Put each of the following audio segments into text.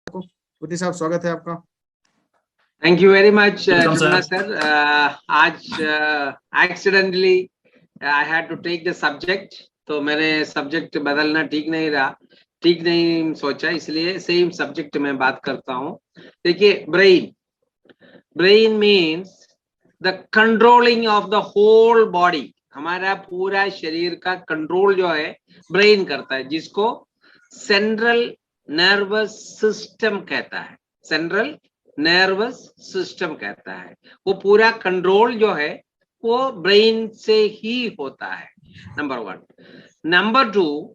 पुति साहब, स्वागत है आपका। Thank you very much Welcome, sir. आज accidentally I had to take the subject, तो मैंने सब्जेक्ट बदलना ठीक नहीं सोचा, इसलिए सेम सब्जेक्ट में बात करता हूँ। देखिए, brain means the controlling of the whole body. हमारा पूरा शरीर का कंट्रोल जो है ब्रेन करता है, जिसको सेंट्रल नर्वस सिस्टम कहता है। सेंट्रल नर्वस सिस्टम कहता है। वो पूरा कंट्रोल जो है वो ब्रेन से ही होता है, नंबर 1। नंबर 2,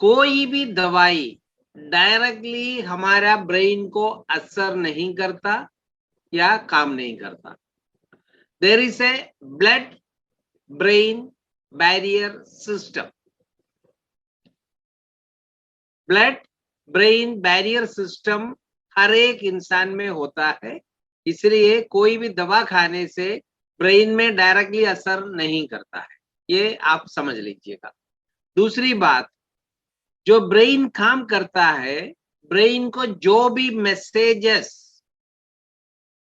कोई भी दवाई डायरेक्टली हमारा ब्रेन को असर नहीं करता या काम नहीं करता। There is a blood brain barrier system. Blood brain barrier system हर एक इंसान में होता है, इसलिए कोई भी दवा खाने से ब्रेन में डायरेक्टली असर नहीं करता है, ये आप समझ लीजिएगा। दूसरी बात, जो ब्रेन काम करता है, ब्रेन को जो भी मैसेजेस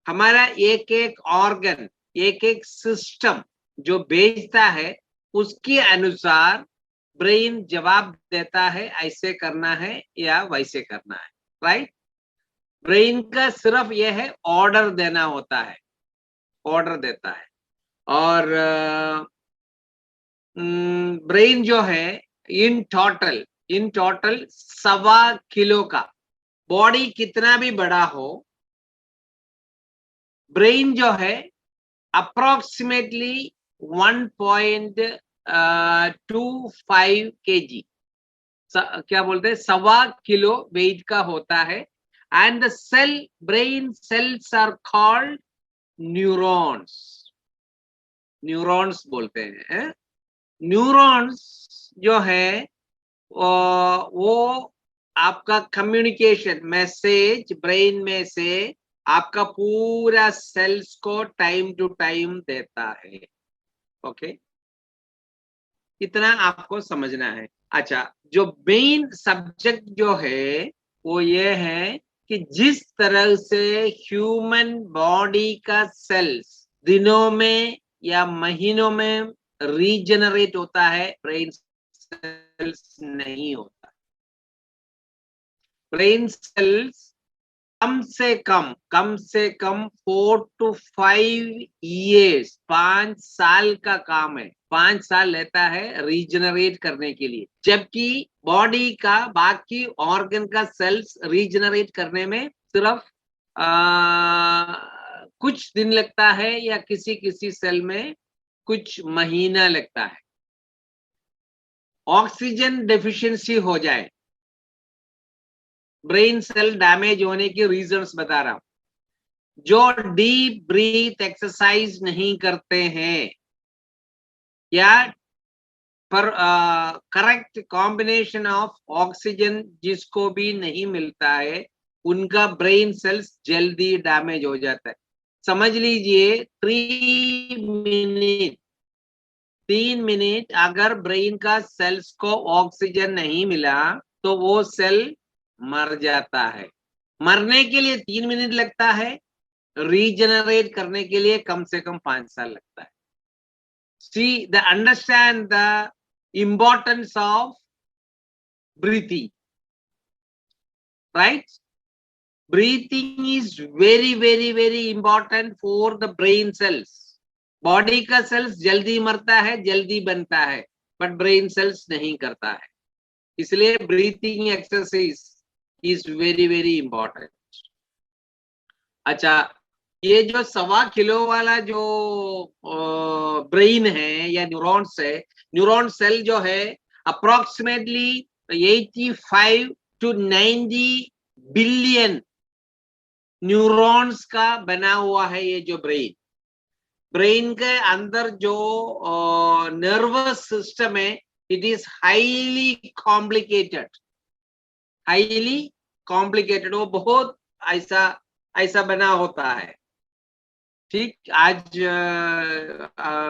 हमारा एक एक ऑर्गन, एक एक सिस्टम जो भेजता है, उसके अनुसार ब्रेन जवाब देता है, ऐसे करना है या वैसे करना है, राइट। ब्रेन का सिर्फ यह है ऑर्डर देना होता है, ऑर्डर देता है। और ब्रेन जो है इन टोटल 1.25 किलो का, बॉडी कितना भी बड़ा हो, ब्रेन जो है अप्रोक्सीमेटली 1.25 kg, क्या बोलते हैं, 1.25 किलो वेट का होता है। And the brain cells are called neurons. Neurons बोलते हैं। Neurons जो है वो आपका कम्युनिकेशन मैसेज ब्रेन में से आपका पूरा सेल्स को टाइम टू टाइम देता है। ओके, इतना आपको समझना है। अच्छा, जो मेन सब्जेक्ट जो है वो ये है कि जिस तरह से ह्यूमन बॉडी का सेल्स दिनों में या महीनों में रीजनरेट होता है, ब्रेन सेल्स नहीं होता। ब्रेन सेल्स कम से कम 4 to 5 years, 5 साल का काम है, 5 साल लेता है रीजनरेट करने के लिए, जबकि बॉडी का बाकी ऑर्गन का सेल्स रीजनरेट करने में सिर्फ कुछ दिन लगता है या किसी सेल में कुछ महीना लगता है। ऑक्सीजन डेफिशिएंसी हो जाए, ब्रेन सेल डैमेज होने के रीजंस बता रहा हूं। जो डीप ब्रीथ एक्सरसाइज नहीं करते हैं या पर करेक्ट कॉम्बिनेशन ऑफ ऑक्सीजन जिसको भी नहीं मिलता है, उनका ब्रेन सेल्स जल्दी डैमेज हो जाता है। समझ लीजिए 3 मिनट अगर ब्रेन का सेल्स को ऑक्सीजन नहीं मिला तो वो सेल मर जाता है। मरने के लिए 3 मिनट लगता है, रीजनरेट करने के लिए कम से कम 5 साल लगता है। See, understand the importance of breathing, right? Breathing is very, very, very important for the brain cells. Body का सेल्स जल्दी मरता है, जल्दी बनता है, बट ब्रेन सेल्स नहीं करता है। इसलिए breathing exercise is very very important. अच्छा, ये जो 1.25 किलो वाला जो ब्रेन है या न्यूरॉन्स है, न्यूरॉन सेल जो है अप्रोक्सीमेटली 85 to 90 बिलियन न्यूरॉन्स का बना हुआ है। ये जो ब्रेन के अंदर जो नर्वस सिस्टम है, इट इज हाईली कॉम्प्लिकेटेड, वो बहुत ऐसा बना होता है। ठीक, आज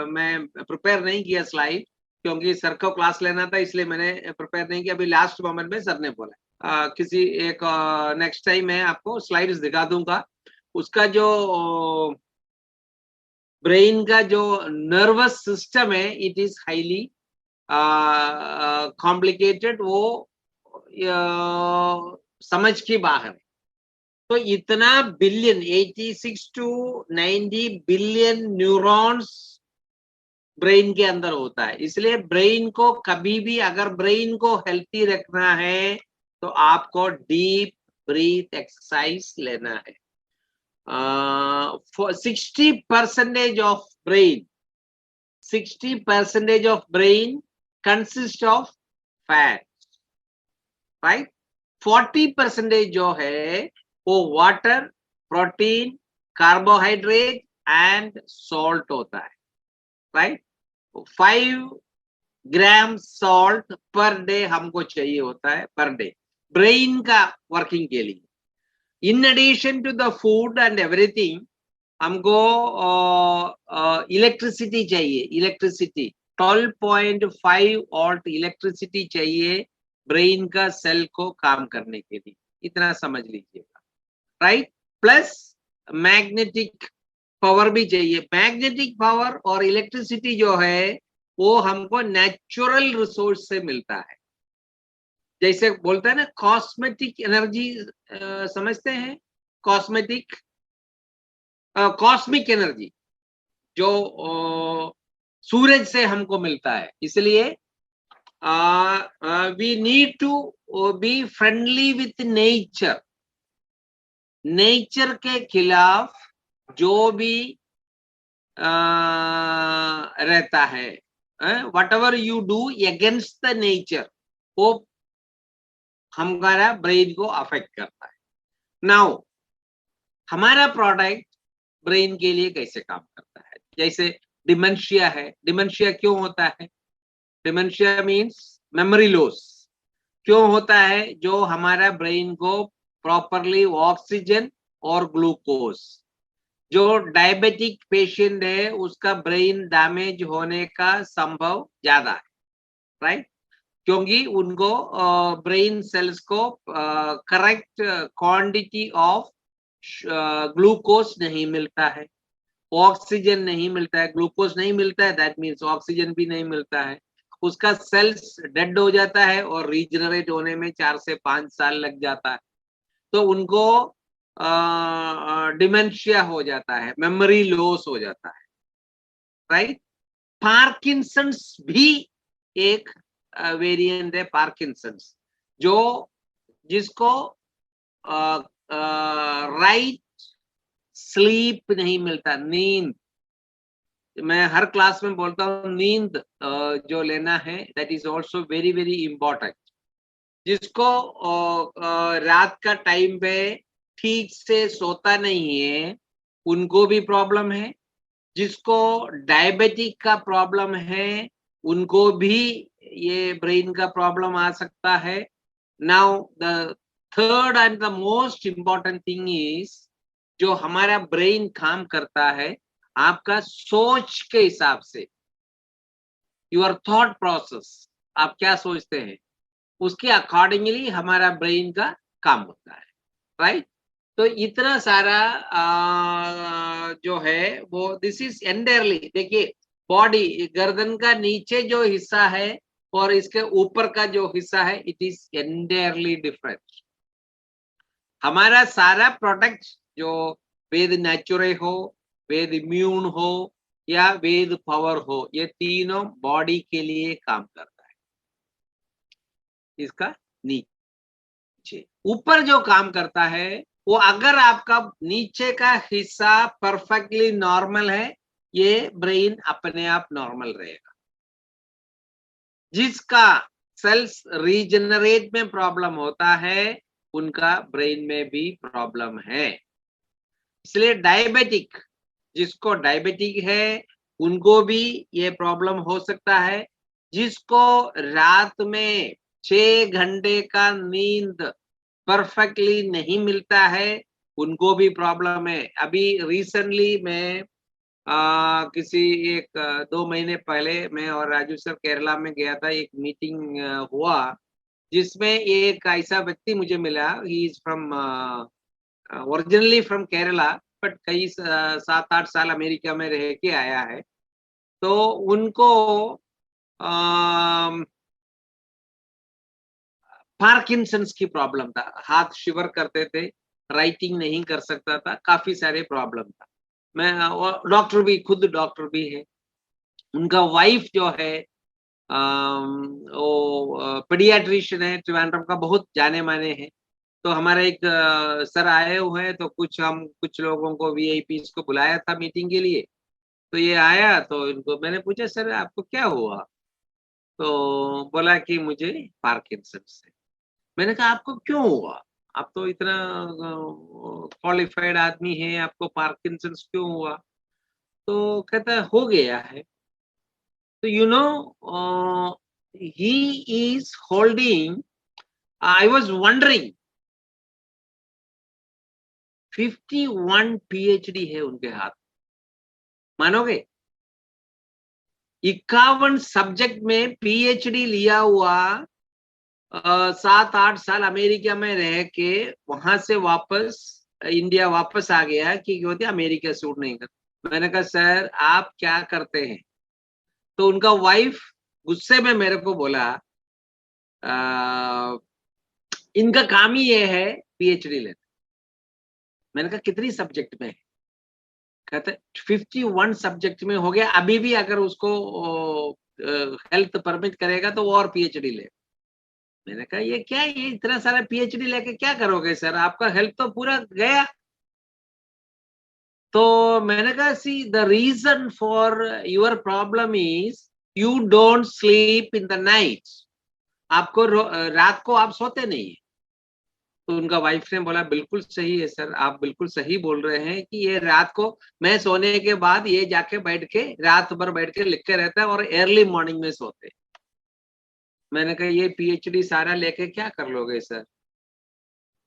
मैं प्रिपेयर नहीं किया स्लाइड, क्योंकि सर को क्लास लेना था, इसलिए मैंने प्रिपेयर नहीं किया। अभी लास्ट मोमेंट में सर ने बोला, किसी एक नेक्स्ट टाइम मैं आपको स्लाइड्स दिखा दूंगा। उसका जो ब्रेन का जो नर्वस सिस्टम है इट इज हाईली कॉम्प्लिकेटेड, वो समझ के बाहर है। तो इतना billion 86 to 90 billion neurons brain के अंदर होता है। इसलिए ब्रेन को कभी भी अगर ब्रेन को हेल्थी रखना है तो आपको डीप ब्रीथ एक्सरसाइज लेना है। 60% of brain, 60% of brain consists of fat, right? 40% जो है वो water, protein, carbohydrate and salt होता है, राइट? 5 ग्राम सॉल्ट पर डे हमको चाहिए होता है, पर डे, ब्रेन का वर्किंग के लिए। In addition to the food and everything हमको इलेक्ट्रिसिटी चाहिए, इलेक्ट्रिसिटी 12.5 वोल्ट इलेक्ट्रिसिटी चाहिए ब्रेन का सेल को काम करने के लिए, इतना समझ लीजिएगा, राइट? प्लस मैग्नेटिक पावर भी चाहिए। मैग्नेटिक पावर और इलेक्ट्रिसिटी जो है वो हमको नेचुरल रिसोर्स से मिलता है। जैसे बोलते हैं ना कॉस्मेटिक एनर्जी, समझते हैं? कॉस्मेटिक कॉस्मिक एनर्जी जो सूरज से हमको मिलता है। इसलिए we need to be friendly with nature. Nature के खिलाफ जो भी रहता है, whatever you do against the nature, वो हमारा ब्रेन को अफेक्ट करता है। नाउ हमारा प्रोडक्ट ब्रेन के लिए कैसे काम करता है? जैसे डिमेंशिया है। डिमेंशिया क्यों होता है? Dementia means memory loss. क्यों होता है? जो हमारा ब्रेन को प्रॉपरली ऑक्सीजन और ग्लूकोज, जो डायबिटिक पेशेंट है उसका ब्रेन डैमेज होने का संभव ज्यादा है, राइट? क्योंकि उनको ब्रेन सेल्स को करेक्ट क्वांटिटी ऑफ ग्लूकोज नहीं मिलता है, ऑक्सीजन नहीं मिलता है। ग्लूकोज नहीं मिलता है, दैट मीन्स ऑक्सीजन भी नहीं मिलता है। उसका सेल्स डेड हो जाता है और रीजनरेट होने में 4 से 5 साल लग जाता है। तो उनको डिमेंशिया हो जाता है, मेमोरी लॉस हो जाता है, राइट? पार्किंसंस भी एक वेरिएंट है, पार्किंसंस, जो जिसको राइट स्लीप नहीं मिलता, नींद। मैं हर क्लास में बोलता हूँ नींद जो लेना है that is also very very important. जिसको रात का टाइम पे ठीक से सोता नहीं है उनको भी प्रॉब्लम है। जिसको डायबिटिक का प्रॉब्लम है उनको भी ये ब्रेन का प्रॉब्लम आ सकता है। Now the third and the most important thing is, जो हमारा ब्रेन काम करता है आपका सोच के हिसाब से, योर थॉट प्रोसेस, आप क्या सोचते हैं उसके अकॉर्डिंगली हमारा ब्रेन का काम होता है, राइट? तो इतना सारा जो है वो दिस इज एंटायरली, देखिए बॉडी, गर्दन का नीचे जो हिस्सा है और इसके ऊपर का जो हिस्सा है इट इज एंटायरली डिफरेंट। हमारा सारा प्रोडक्ट जो वेद नेचुरे हो, वेद इम्यून हो या वेद पावर हो, ये तीनों बॉडी के लिए काम करता है। इसका नीचे, ऊपर जो काम करता है वो अगर आपका नीचे का हिस्सा परफेक्टली नॉर्मल है, ये ब्रेन अपने आप नॉर्मल रहेगा। जिसका सेल्स रीजनरेट में प्रॉब्लम होता है उनका ब्रेन में भी प्रॉब्लम है। इसलिए डायबिटिक, जिसको डायबिटिक है उनको भी ये प्रॉब्लम हो सकता है। जिसको रात में 6 घंटे का नींद परफेक्टली नहीं मिलता है उनको भी प्रॉब्लम है। अभी रिसेंटली मैं किसी 1-2 महीने पहले मैं और राजू सर केरला में गया था, एक मीटिंग हुआ जिसमें एक ऐसा व्यक्ति मुझे मिला, he is from originally from Kerala, but कई 7-8 साल अमेरिका में रह के आया है। तो उनको पार्किंसंस की प्रॉब्लम था, हाथ शिवर करते थे, राइटिंग नहीं कर सकता था, काफी सारे प्रॉब्लम था। मैं डॉक्टर भी, खुद डॉक्टर भी है। उनका वाइफ जो है वो पीडियाट्रिशियन है, ट्रिवांड्रम का बहुत जाने माने हैं। तो हमारे एक सर आए हुए हैं, तो कुछ लोगों को वीआईपीस को बुलाया था मीटिंग के लिए। तो ये आया, तो इनको मैंने पूछा, सर आपको क्या हुआ? तो बोला कि मुझे पार्किंसंस है। मैंने कहा आपको क्यों हुआ? आप तो इतना क्वालिफाइड आदमी है, आपको पार्किंसंस क्यों हुआ? तो कहता है हो गया है। तो he is holding, I was wondering, 51 PhD है उनके हाथ, मानोगे? 51 सब्जेक्ट में PhD लिया हुआ, 7-8 साल अमेरिका में रह के वहां से वापस इंडिया वापस आ गया कि होती अमेरिका सूट नहीं करता। मैंने कहा सर आप क्या करते हैं? तो उनका वाइफ गुस्से में मेरे को बोला, इनका काम ही ये है PhD लेना। मैंने कहा कितनी सब्जेक्ट में है? कहते 51 सब्जेक्ट में हो गया, अभी भी अगर उसको हेल्थ परमिट करेगा तो वो और PhD ले। मैंने कहा ये क्या, ये इतना सारा PhD लेके क्या करोगे सर, आपका हेल्थ तो पूरा गया। तो मैंने कहा see the reason for your problem is you don't sleep in the night, आपको रात को आप सोते नहीं है। तो उनका वाइफ ने बोला बिल्कुल सही है सर, आप बिल्कुल सही बोल रहे हैं कि ये रात को मैं सोने के बाद ये जाके बैठ के रात भर बैठ के लिख के रहता है और अर्ली मॉर्निंग में सोते। मैंने कहा ये PhD सारा लेके क्या कर लोगे सर?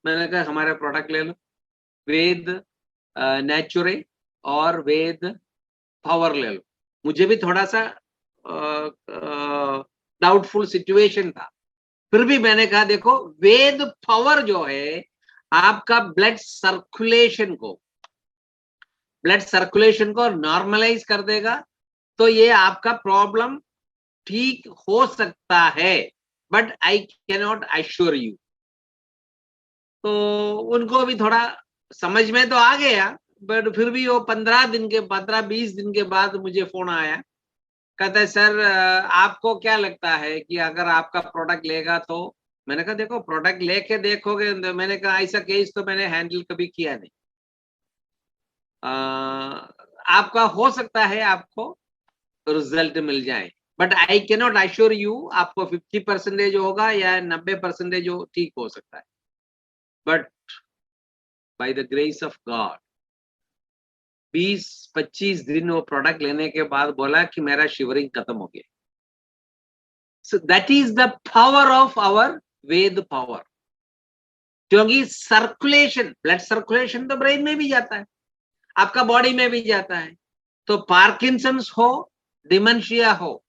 मैंने कहा हमारा प्रोडक्ट ले लो, वेद नेचुरे और वेद पावर ले लो। मुझे भी थोड़ा सा डाउटफुल सिचुएशन था, फिर भी मैंने कहा देखो वेद पावर जो है आपका ब्लड सर्कुलेशन को नॉर्मलाइज कर देगा, तो ये आपका प्रॉब्लम ठीक हो सकता है, but I can not assure you. तो उनको भी थोड़ा समझ में तो आ गया, बट फिर भी वो 15-20 दिन के बाद मुझे फोन आया, कहता है सर आपको क्या लगता है कि अगर आपका प्रोडक्ट लेगा तो? मैंने कहा देखो प्रोडक्ट लेके देखोगे, मैंने कहा ऐसा केस तो मैंने हैंडल कभी किया नहीं। आपका हो सकता है आपको रिजल्ट मिल जाए, but I can not assure you आपको 50% होगा या 90% ठीक हो सकता है, but by the grace of God 20-25 दिन वो प्रोडक्ट लेने के बाद बोला कि मेरा शिवरिंग खत्म हो गया। So that is the power of our Veda power, क्योंकि सर्कुलेशन, ब्लड सर्कुलेशन तो ब्रेन में भी जाता है, आपका बॉडी में भी जाता है। तो पार्किंसंस हो, डिमेंशिया हो,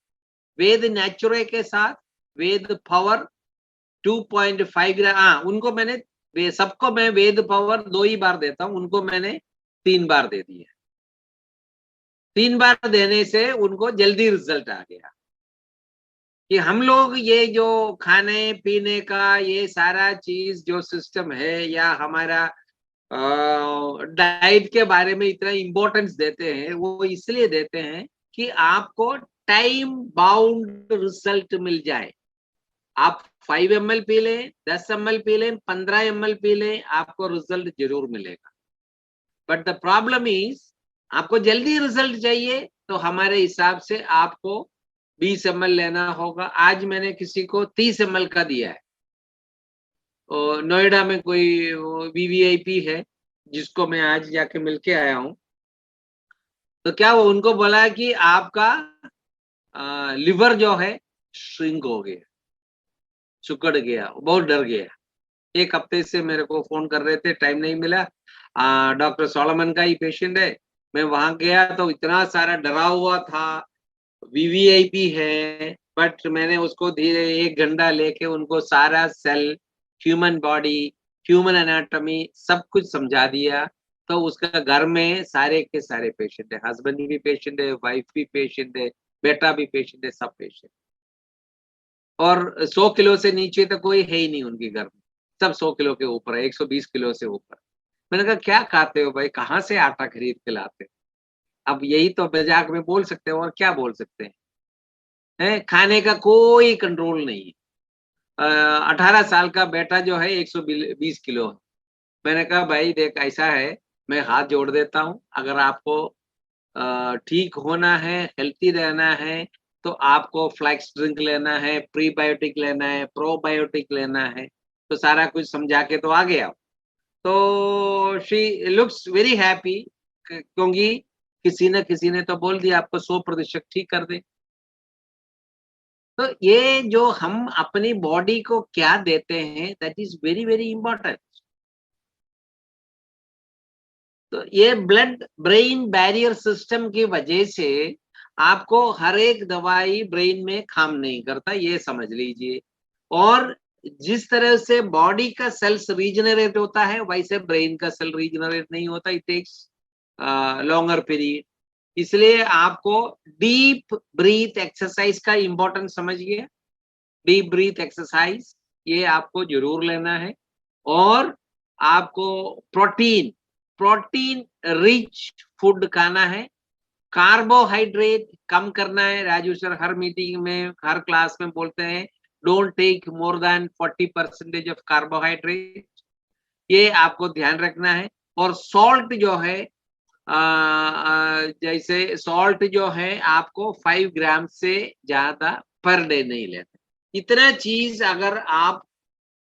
वेद नेचुरे के साथ वेद पावर 2.5 ग्राम, उनको मैंने सबको मैं वेद पावर 2 ही बार देता हूं, उनको मैंने 3 बार दे दिया। 3 बार देने से उनको जल्दी रिजल्ट आ गया। कि हम लोग ये जो खाने पीने का ये सारा चीज जो सिस्टम है या हमारा डाइट के बारे में इतना इम्पोर्टेंस देते हैं, वो इसलिए देते हैं कि आपको टाइम बाउंड रिजल्ट मिल जाए। आप 5 ml पी लें, 10 ml पी लें, 15 ml पी लें, आपको रिजल्ट जरूर मिलेगा। बट द प्रॉब्लम इज आपको जल्दी रिजल्ट चाहिए, तो हमारे हिसाब से आपको 20 ml लेना होगा। आज मैंने किसी को 30 ml का दिया है, नोएडा में कोई VVIP है जिसको मैं आज जाके मिलके आया हूं। तो क्या वो उनको बोला कि आपका लिवर जो है श्रिंक हो गया, सुकड़ गया, बहुत डर गया। 1 हफ्ते से मेरे को फोन कर रहे थे, टाइम नहीं मिला। डॉक्टर सोलोमन का ही पेशेंट है, मैं वहां गया तो इतना सारा डरा हुआ था, वीवीआईपी है, बट मैंने उसको धीरे 1 घंटा लेके उनको सारा cell, human body, human anatomy सब कुछ समझा दिया। तो उसका घर में सारे के सारे पेशेंट है, हस्बैंड भी पेशेंट है, वाइफ भी पेशेंट है, बेटा भी पेशेंट है, सब पेशेंट। और 100 किलो से नीचे तो कोई है ही नहीं उनके घर में, सब 100 किलो के ऊपर है, 120 किलो से ऊपर। मैंने कहा क्या खाते हो भाई, कहाँ से आटा खरीद के लाते हो? अब यही तो मजाक में बोल सकते हो, और क्या बोल सकते हैं? खाने का कोई कंट्रोल नहीं है। 18 साल का बेटा जो है 120 किलो है। मैंने कहा भाई देख, ऐसा है, मैं हाथ जोड़ देता हूँ, अगर आपको ठीक होना है, हेल्थी रहना है, तो आपको फ्लैक्स ड्रिंक लेना है, प्रीबायोटिक लेना है, प्रोबायोटिक लेना है। तो सारा कुछ समझा के तो आ गया। तो शी लुक्स वेरी हैप्पी, क्योंकि किसी ने तो बोल दिया आपको 100% ठीक कर दे। तो ये जो हम अपनी बॉडी को क्या देते हैं, that is very very important. तो ये ब्लड ब्रेन बैरियर सिस्टम की वजह से आपको हर एक दवाई ब्रेन में काम नहीं करता, ये समझ लीजिए। और जिस तरह से बॉडी का सेल्स रीजनरेट होता है, वैसे ब्रेन का सेल रीजनरेट नहीं होता, इट टेक्स लॉन्गर पीरियड। इसलिए आपको डीप ब्रीथ एक्सरसाइज का इंपॉर्टेंस समझिए। डीप ब्रीथ एक्सरसाइज ये आपको जरूर लेना है। और आपको प्रोटीन प्रोटीन रिच फूड खाना है। कार्बोहाइड्रेट कम करना है। राजू सर हर मीटिंग में, हर क्लास में बोलते हैं, don't take more than 40% of carbohydrate. ये आपको ध्यान रखना है। और सॉल्ट जो है, जैसे सॉल्ट जो है आपको 5 ग्राम से ज्यादा पर डे नहीं लेना। इतना चीज अगर आप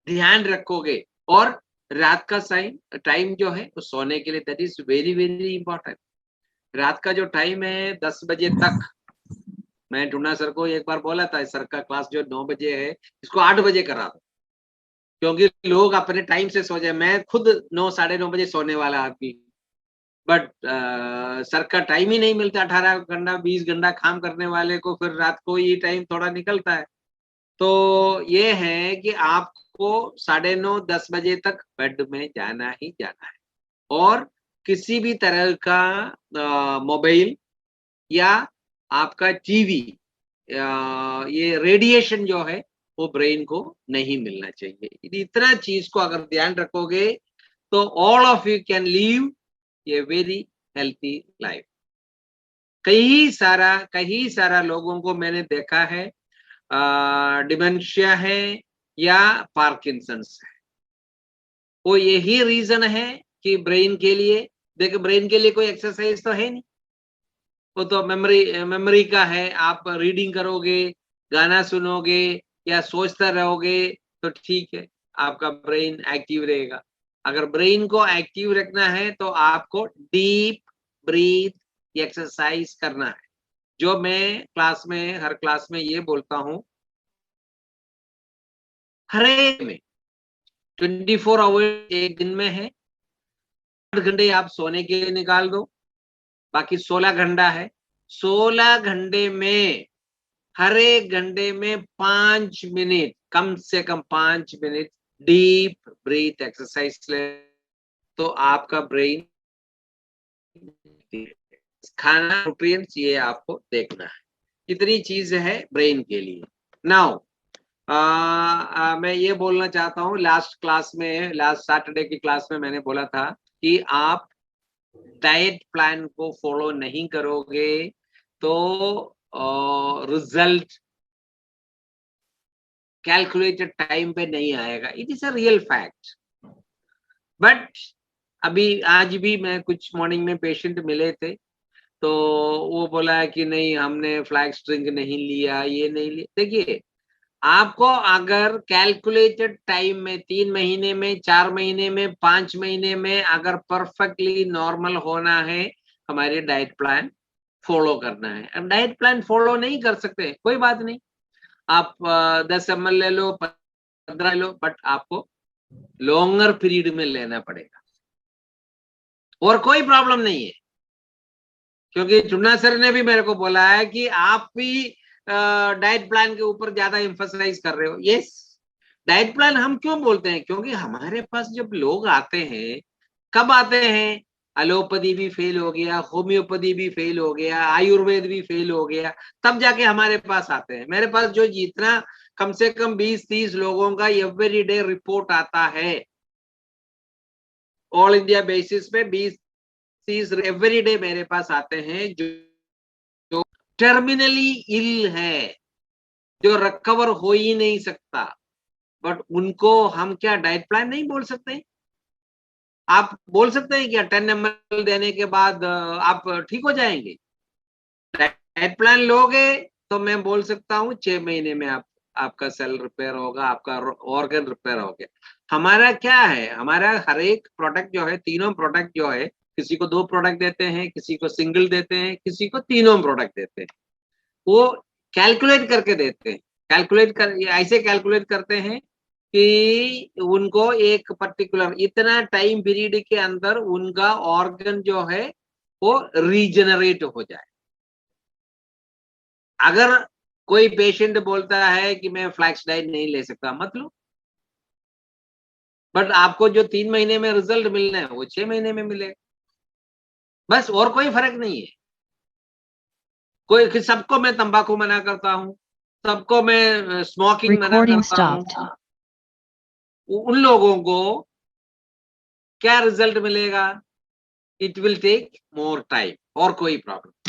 ध्यान रखोगे, और रात का टाइम जो है वो सोने के लिए, that is very very important. रात का जो टाइम है 10 बजे तक, मैं टूना सर को एक बार बोला था, सर का क्लास जो 9 बजे है, इसको 8 बजे करा दो, क्योंकि लोग अपने टाइम से सो जाए। मैं खुद 9 साढ़े 9 बजे सोने वाला आदमी, बट सर का टाइम ही नहीं मिलता। 18 घंटा 20 घंटा काम करने वाले को फिर रात को ये टाइम थोड़ा निकलता है। तो ये है कि आपको 9:30 10 बजे तक बेड में जाना ही जाना है। और किसी भी तरह का मोबाइल या आपका टीवी, ये रेडिएशन जो है वो ब्रेन को नहीं मिलना चाहिए। इतना चीज को अगर ध्यान रखोगे, तो all of you can leave a very healthy life. कई सारा लोगों को मैंने देखा है, डिमेंशिया है या पार्किंसंस है। वो यही रीजन है कि ब्रेन के लिए, देखो ब्रेन के लिए कोई एक्सरसाइज तो है नहीं, वो तो मेमोरी का है। आप रीडिंग करोगे, गाना सुनोगे या सोचते रहोगे तो ठीक है, आपका ब्रेन एक्टिव रहेगा। अगर ब्रेन को एक्टिव रखना है तो आपको डीप ब्रीथ एक्सरसाइज करना है, जो मैं क्लास में, हर क्लास में ये बोलता हूं। हर एक में 24 आवर एक दिन में है, 8 घंटे आप सोने के लिए निकाल दो, बाकी 16 घंटा है। 16 घंटे में हर एक घंटे में 5 मिनट, कम से कम 5 मिनट डीप ब्रीथ एक्सरसाइज ले, तो आपका ब्रेन, खाना, न्यूट्रिएंट्स, ये आपको देखना है। कितनी चीज है ब्रेन के लिए। नाउ मैं ये बोलना चाहता हूँ, लास्ट क्लास में, लास्ट सैटरडे की क्लास में मैंने बोला था कि आप डाइट प्लान को फॉलो नहीं करोगे तो रिजल्ट कैलकुलेटेड टाइम पे नहीं आएगा। It is a real fact. But अभी आज भी मैं कुछ मॉर्निंग में पेशेंट मिले थे, तो वो बोला कि नहीं हमने फ्लैक्स ड्रिंक नहीं लिया, ये नहीं लिया। देखिए, आपको अगर कैलकुलेटेड टाइम में 3 महीने में, 4 महीने में, 5 महीने में अगर परफेक्टली नॉर्मल होना है, हमारे डाइट प्लान फॉलो करना है। अब डाइट प्लान फॉलो नहीं कर सकते, कोई बात नहीं, आप 10 ml ले लो, 15 ले लो, बट आपको लॉन्गर पीरियड में लेना पड़ेगा। और कोई प्रॉब्लम नहीं है, क्योंकि चुन्ना सर ने भी मेरे को बोला है कि आप भी डाइट प्लान के ऊपर ज्यादा एम्फसाइज कर रहे हो। यस, डाइट प्लान हम क्यों बोलते हैं, क्योंकि हमारे पास जब लोग आते हैं, कब आते हैं, एलोपैथी भी फेल हो गया, होम्योपैथी भी फेल हो गया, आयुर्वेद भी फेल हो गया, तब जाके हमारे पास आते हैं। मेरे पास जो जितना कम से कम 20-30 लोगों का एवरी डे रिपोर्ट आता है, ऑल इंडिया बेसिस पे 20-30 एवरी डे मेरे पास आते हैं जो टर्मिनली इल है, जो रिकवर हो ही नहीं सकता, बट उनको हम क्या डाइट प्लान नहीं बोल सकते? आप बोल सकते हैं क्या 10 ml देने के बाद आप ठीक हो जाएंगे? डाइट प्लान लोगे तो मैं बोल सकता हूँ 6 महीने में आपका सेल रिपेयर होगा, आपका ऑर्गन रिपेयर हो गया। हमारा क्या है, हमारा हर एक प्रोडक्ट जो है, तीनों प्रोडक्ट जो है, किसी को 2 प्रोडक्ट देते हैं, किसी को सिंगल देते हैं, किसी को तीनों प्रोडक्ट देते हैं। वो कैलकुलेट करके देते हैं, ऐसे कैलकुलेट करते हैं कि उनको एक पर्टिकुलर इतना टाइम पीरियड के अंदर उनका ऑर्गन जो है वो रीजनरेट हो जाए। अगर कोई पेशेंट बोलता है कि मैं फ्लैक्स डाइट नहीं ले सकता, मत लो, बट आपको जो 3 महीने में रिजल्ट मिलना है वो 6 महीने में मिलेगा, बस, और कोई फर्क नहीं है। सबको मैं तंबाकू मना करता हूँ, सबको मैं स्मोकिंग मना करता हूँ, उन लोगों को क्या रिजल्ट मिलेगा? It will take more time, और कोई प्रॉब्लम।